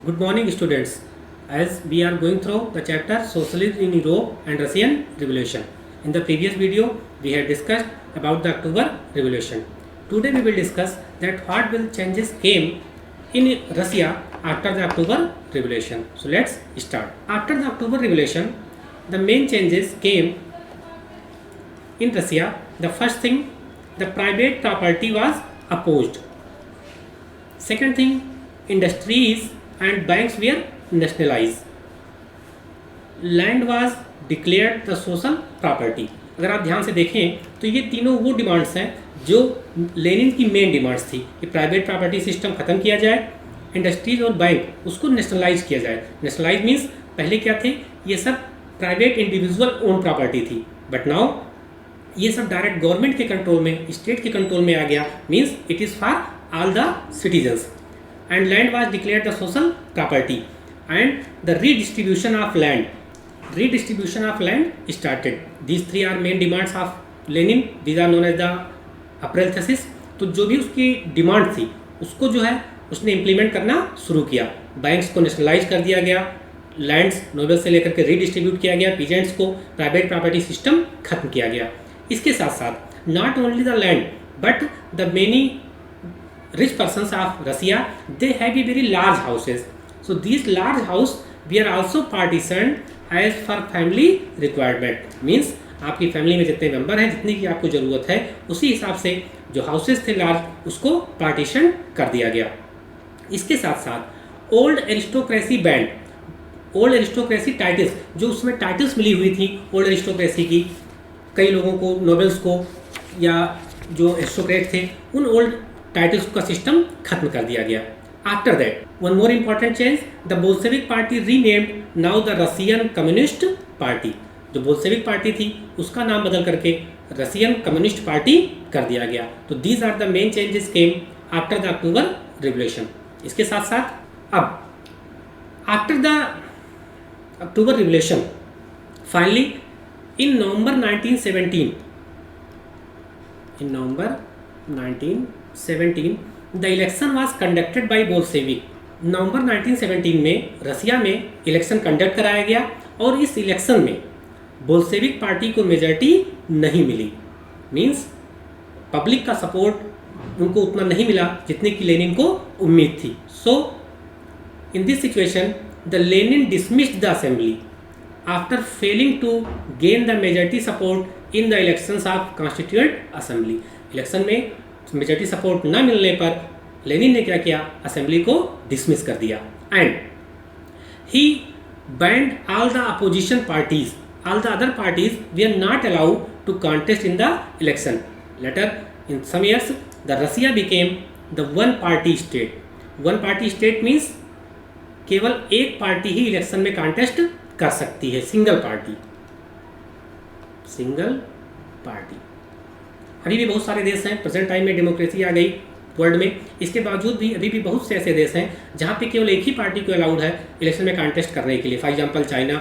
Good morning, students. As we are going through the chapter Socialism in Europe and Russian Revolution. In the previous video, we had discussed about the October Revolution. Today, we will discuss that what will changes came in Russia after the October Revolution. So let's start. After the October Revolution, the main changes came in Russia. The first thing, the private property was opposed. Second thing, industries and banks were nationalized. Land was declared the social property. अगर आप ध्यान से देखें तो ये तीनों वो demands हैं जो लेनिन की मेन डिमांड्स थी कि प्राइवेट प्रॉपर्टी सिस्टम ख़त्म किया जाए, इंडस्ट्रीज और बैंक उसको नेशनलाइज किया जाए. नेशनलाइज मीन्स पहले क्या थे, ये सब प्राइवेट इंडिविजुअल ओन प्रॉपर्टी थी, बट नाउ ये सब डायरेक्ट गवर्नमेंट के कंट्रोल में, स्टेट के कंट्रोल में आ गया. Means it is for all the citizens, and land was declared the social property, and the redistribution of land started. These three are main demands of Lenin. These are known as the April thesis. तो जो भी उसकी demand थी उसको जो है उसने implement करना शुरू किया. बैंक्स को नेशनलाइज कर दिया गया, लैंड्स नोबल से लेकर के रीडिस्ट्रीब्यूट किया गया, पीजेंट्स को प्राइवेट प्रॉपर्टी सिस्टम खत्म किया गया. इसके साथ साथ not only the land but the many rich persons of Russia, they have a very large houses. So these large house were also partitioned as for family requirement. Means आपकी family में जितने member हैं, जितनी की आपको ज़रूरत है, उसी हिसाब से जो हाउसेस थे लार्ज उसको पार्टीशन कर दिया गया. इसके साथ साथ old aristocracy band, old aristocracy titles, जो उसमें टाइटल्स मिली हुई थी ओल्ड एरिस्टोक्रेसी की, कई लोगों को, नोबल्स को या जो एरिस्टोक्रेट थे, उन ओल्ड टाइटल्स का सिस्टम खत्म कर दिया गया. After that one more important change, the Bolshevik party renamed now the Russian communist party. जो बोल्शेविक पार्टी थी उसका नाम बदल करके रशियन कम्युनिस्ट पार्टी कर दिया गया. तो these are the main changes came after the October revolution. इसके साथ साथ अब after the October revolution finally in November 1917, the election was conducted by Bolshevik. नवंबर 1917 में रसिया में इलेक्शन कंडक्ट कराया गया और इस इलेक्शन में बोल्शेविक पार्टी को मेजॉरिटी नहीं मिली. मींस पब्लिक का सपोर्ट उनको उतना नहीं मिला जितने की लेनिन को उम्मीद थी. So in this situation the Lenin dismissed the assembly after failing to gain the majority support in the elections of constituent assembly. Election में मेजॉरिटी सपोर्ट न मिलने पर लेनिन ने क्या किया, असेंबली को डिसमिस कर दिया. And he banned all the opposition parties, all the other parties we are not allowed to contest in the election. Later in some years the Russia became the one party state. One party state means केवल एक party ही election में contest कर सकती है, single party. अभी भी बहुत सारे देश हैं, प्रेजेंट टाइम में डेमोक्रेसी आ गई वर्ल्ड में, इसके बावजूद भी अभी भी बहुत से ऐसे देश हैं जहाँ पे केवल एक ही पार्टी को अलाउड है इलेक्शन में कॉन्टेस्ट करने के लिए. For example China.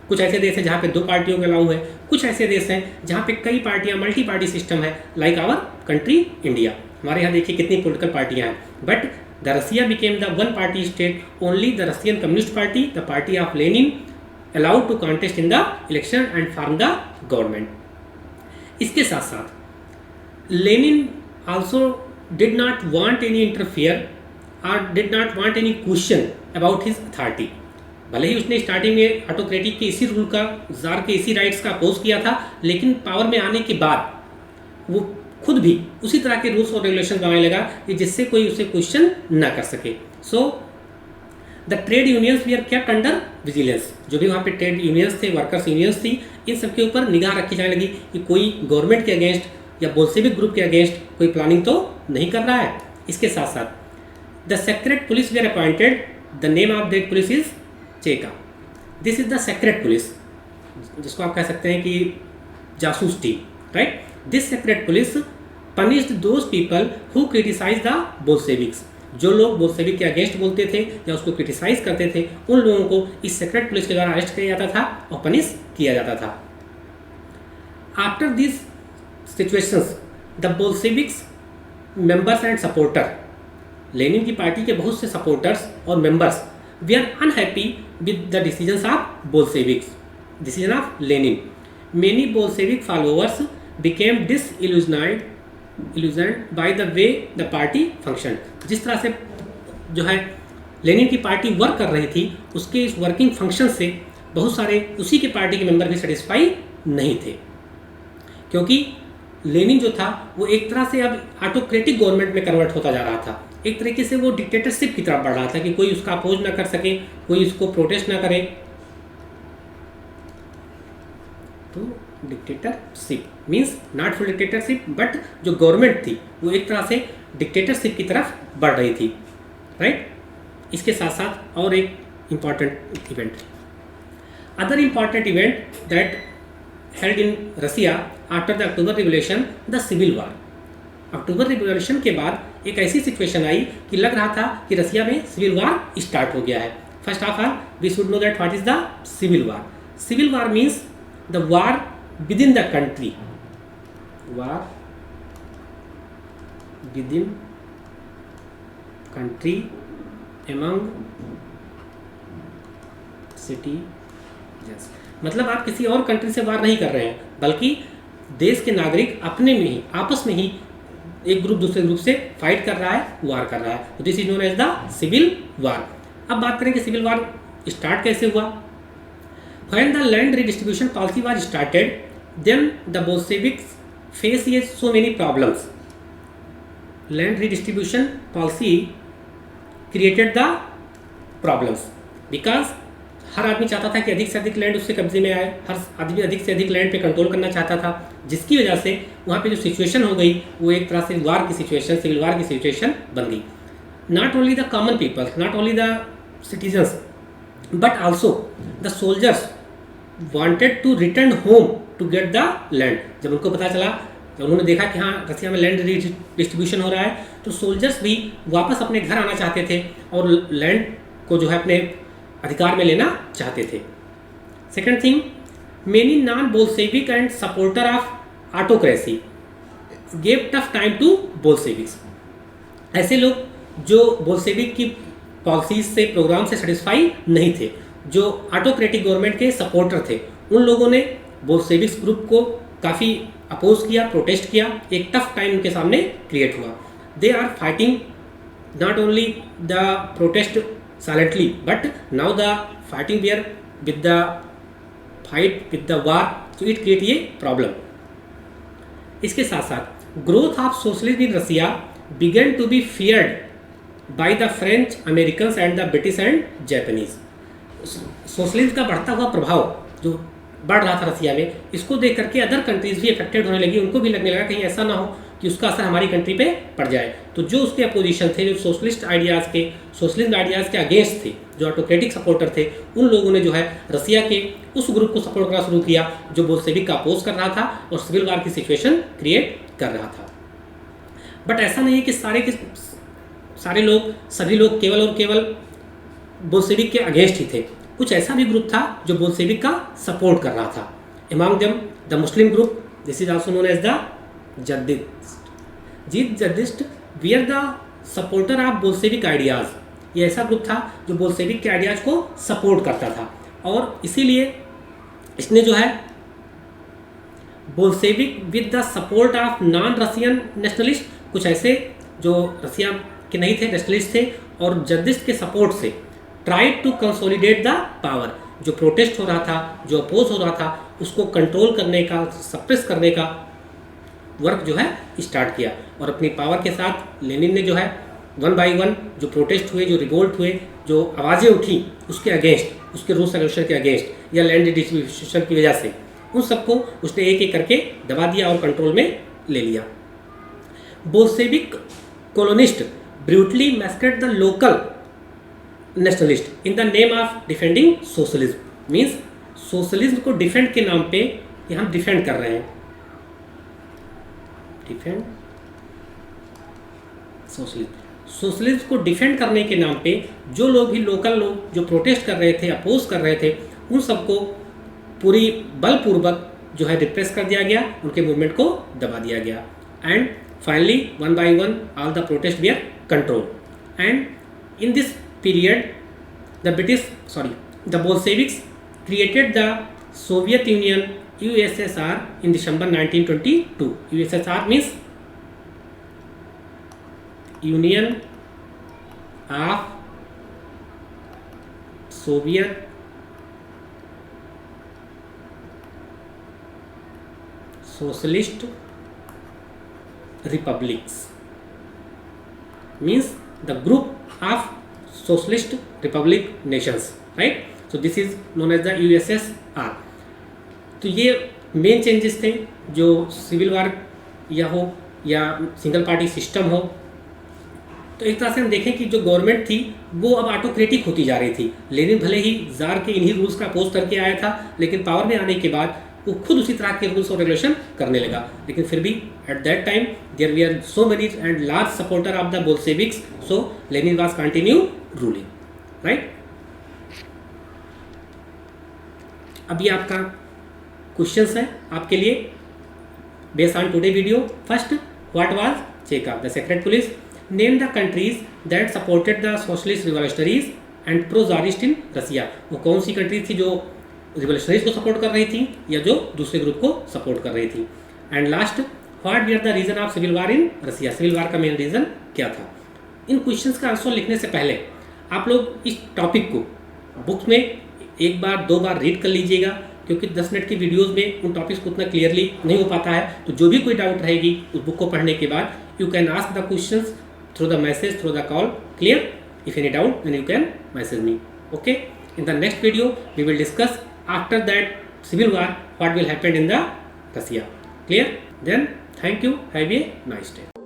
कुछ ऐसे देश हैं जहाँ पे दो पार्टियों को अलाउ है. कुछ ऐसे देश हैं जहाँ पे कई पार्टियाँ, मल्टी पार्टी सिस्टम है, लाइक आवर कंट्री इंडिया. हमारे यहाँ देखिए कितनी पोलिटिकल पार्टियाँ हैं. But the Russia became the one party state. Only the Russian communist party, the party of Lenin, allowed to contest in the election and form the government. इसके साथ साथ Lenin also did not want any interfere or did not want any question about his authority. भले ही उसने starting में autocratic के इसी rule का, jar के इसी राइट्स का अपोज किया था, लेकिन पावर में आने के बाद वो खुद भी उसी तरह के रूल्स और रेगुलेशन बनाने लगा कि जिससे कोई उसे क्वेश्चन ना कर सके. So the trade unions we are kept under vigilance. जो भी वहाँ पे ट्रेड यूनियंस थे, वर्कर्स यूनियंस थी, इन सबके ऊपर निगाह रखी जाने लगी कि कोई गवर्नमेंट के अगेंस्ट या बोल्शेविक ग्रुप के अगेंस्ट कोई प्लानिंग तो नहीं कर रहा है. इसके साथ साथ the secret police were appointed. The name of that police is Cheka. This is the secret police, जिसको आप कह सकते हैं कि जासूस team, right. This secret police punished those people who criticise the Bolsheviks. जो लोग बोल्शेविक के अगेंस्ट बोलते थे या उसको क्रिटिसाइज करते थे, उन लोगों को इस सेक्रेट पुलिस के द्वारा अरेस्ट किया जाता था और पनिश किया जाता था. After this situations, the Bolsheviks members and supporter, Lenin की पार्टी के बहुत से सपोर्टर्स और members were unhappy with the decisions of Bolsheviks, decision of Lenin. Many Bolshevik followers became disillusioned by the way the party functioned. जिस तरह से जो है लेनिन की पार्टी वर्क कर रही थी, उसके इस वर्किंग फंक्शन से बहुत सारे उसी के पार्टी के मेंबर भी सेटिस्फाई नहीं थे, क्योंकि लेनिन जो था वो एक तरह से अब ऑटोक्रेटिक गवर्नमेंट में कन्वर्ट होता जा रहा था। एक तरीके से वो डिक्टेटरशिप की तरफ बढ़ रहा था कि कोई उसका अपोज ना कर सके, कोई उसको प्रोटेस्ट ना करे। तो dictatorship means not full dictatorship, but जो गवर्नमेंट थी वो एक तरह से डिक्टेटरशिप की तरफ बढ़ रही थी, राइट। इसके साथ साथ और एक important event, other important event that held in Russia after the October revolution, the civil war. October revolution के बाद एक ऐसी सिचुएशन आई कि लग रहा था कि रसिया में सिविल वार स्टार्ट हो गया है। First of all we should know that what is the civil war. Civil war means the war with in the country, war with in country among citizens. मतलब आप किसी और कंट्री से वार नहीं कर रहे हैं, बल्कि देश के नागरिक अपने में ही आपस में ही एक ग्रुप दूसरे ग्रुप से फाइट कर रहा है, वार कर रहा है। This is known as the civil war. अब बात करें कि सिविल वार स्टार्ट कैसे हुआ। When the land redistribution policy was started, then the Bolsheviks face ये so many problems. Land redistribution policy created the problems because हर आदमी चाहता था कि अधिक से अधिक लैंड उसके कब्जे में आए, हर आदमी अधिक से अधिक लैंड पे कंट्रोल करना चाहता था, जिसकी वजह से वहाँ पे जो सिचुएशन हो गई वो एक तरह से वार की सिचुएशन, सिविल वार की सिचुएशन बन गई। Not only the common peoples, not only the citizens, but also the soldiers wanted to return home to get the land. जब उनको पता चला, जब उन्होंने देखा कि हाँ रसिया में लैंड डिस्ट्रीब्यूशन हो रहा है, तो सोल्जर्स भी वापस अपने घर आना चाहते थे और लैंड को जो है अपने अधिकार में लेना चाहते थे। Second thing, many non Bolshevik and supporter of autocracy gave tough time to Bolsheviks. ऐसे लोग जो बोल्शेविक की पॉलिसीज से, प्रोग्राम से सेटिस्फाई नहीं थे, जो ऑटोक्रेटिक गवर्नमेंट के सपोर्टर थे, उन लोगों ने बोल्शेविक्स ग्रुप को काफ़ी अपोज किया, प्रोटेस्ट किया। एक टफ टाइम उनके सामने क्रिएट हुआ। They are fighting not only the protest silently, but now the fighting there with the fight with the war, so it create ये problem। इसके साथ साथ growth of socialism in Russia began to be feared by the French, Americans and the British and Japanese। Socialism का बढ़ता हुआ प्रभाव जो बढ़ रहा था रसिया में, इसको देख करके अदर कंट्रीज भी अफेक्टेड होने लगी। उनको भी लगने लगा कहीं ऐसा ना हो कि उसका असर हमारी कंट्री पे पड़ जाए। तो जो उसके अपोजिशन थे, जो सोशलिस्ट आइडियाज़ के, सोशलिज्म आइडियाज़ के अगेंस्ट थे, जो ऑटोक्रेटिक सपोर्टर थे, उन लोगों ने जो है रसिया के उस ग्रुप को सपोर्ट करना शुरू किया जो बोल्शेविक का अपोज कर रहा था और सिविल वार की सिचुएशन क्रिएट कर रहा था। बट ऐसा नहीं है कि सारे लोग, सभी लोग केवल और केवल बोल्शेविक के अगेंस्ट ही थे। कुछ ऐसा भी ग्रुप था जो बोल्शेविक का सपोर्ट कर रहा था। Among them the Muslim group, this is also known as the Jadidist where the supporter of Bolshevik ideas. ये ऐसा ग्रुप था जो बोल्शेविक के आइडियाज़ को सपोर्ट करता था और इसीलिए इसने जो है Bolshevik with the support of non Russian nationalist, कुछ ऐसे जो रसिया के नहीं थे, नेशनलिस्ट थे, और जद्दिस्ट के सपोर्ट से tried to consolidate the power. जो प्रोटेस्ट हो रहा था, जो अपोज हो रहा था, उसको कंट्रोल करने का, सप्रेस करने का वर्क जो है स्टार्ट किया। और अपनी पावर के साथ लेनिन ने जो है वन बाय वन जो प्रोटेस्ट हुए, जो रिवोल्ट हुए, जो आवाज़ें उठी उसके अगेंस्ट, उसके रूल्स रेगुलेशन के अगेंस्ट या लैंड डिस्ट्रीब्यूशन की वजह से, उन सबको उसने एक एक करके दबा दिया और कंट्रोल में ले लिया। Bolshevik colonist brutally massacred the local nationalist in the name of defending socialism. Means socialism को डिफेंड के नाम पे ये हम डिफेंड कर रहे हैं, डिफेंड सोशलिज्म। सोशलिज्म को डिफेंड करने के नाम पे जो लोग भी लोकल लोग जो प्रोटेस्ट कर रहे थे, अपोज कर रहे थे, उन सबको पूरी बलपूर्वक जो है रिप्रेस कर दिया गया, उनके मूवमेंट को दबा दिया गया। And finally one by one all the protest were control. And in this period the Bolsheviks created the Soviet Union USSR in December 1922. USSR means Union of Soviet Socialist Republics, means the group of socialist republic nations, right? So this is known as the USSR. तो ये main changes थे जो civil वार या हो या single party system हो। तो एक तरह से हम देखें कि जो गवर्नमेंट थी वो अब ऑटोक्रेटिक होती जा रही थी। लेनिन भले ही जार के इन्हीं रूल्स का अपोज करके आया था, लेकिन पावर में आने के बाद वो खुद उसी तरह के रूल्स और रेगुलेशन करने लगा। लेकिन फिर भी at that time there were so many and large supporter of the Bolsheviks, so Lenin was continue ruling, right. अब ये आपका क्वेश्चंस है आपके लिए based on today video. First, what was checkup the secret police, name the countries that supported the socialist revolutionaries and pro tsarist in Russia. वो कौन सी country थी जो रिवॉल्यूशनरीज को सपोर्ट कर रही थी या जो दूसरे ग्रुप को सपोर्ट कर रही थी। And last, what were the reason of civil war in Russia, civil war का मेन रीजन क्या था। इन क्वेश्चंस का आंसर लिखने से पहले आप लोग इस टॉपिक को बुक्स में एक बार दो बार रीड कर लीजिएगा, क्योंकि 10 मिनट की वीडियोस में उन टॉपिक्स को उतना क्लियरली नहीं हो पाता है। तो जो भी कोई डाउट रहेगी उस बुक को पढ़ने के बाद you can ask the questions through the message, through the call, clear. If any doubt then you can message me, okay. In the next video we will discuss after that civil war what will happen in the Russia, clear? Then thank you, have a nice day.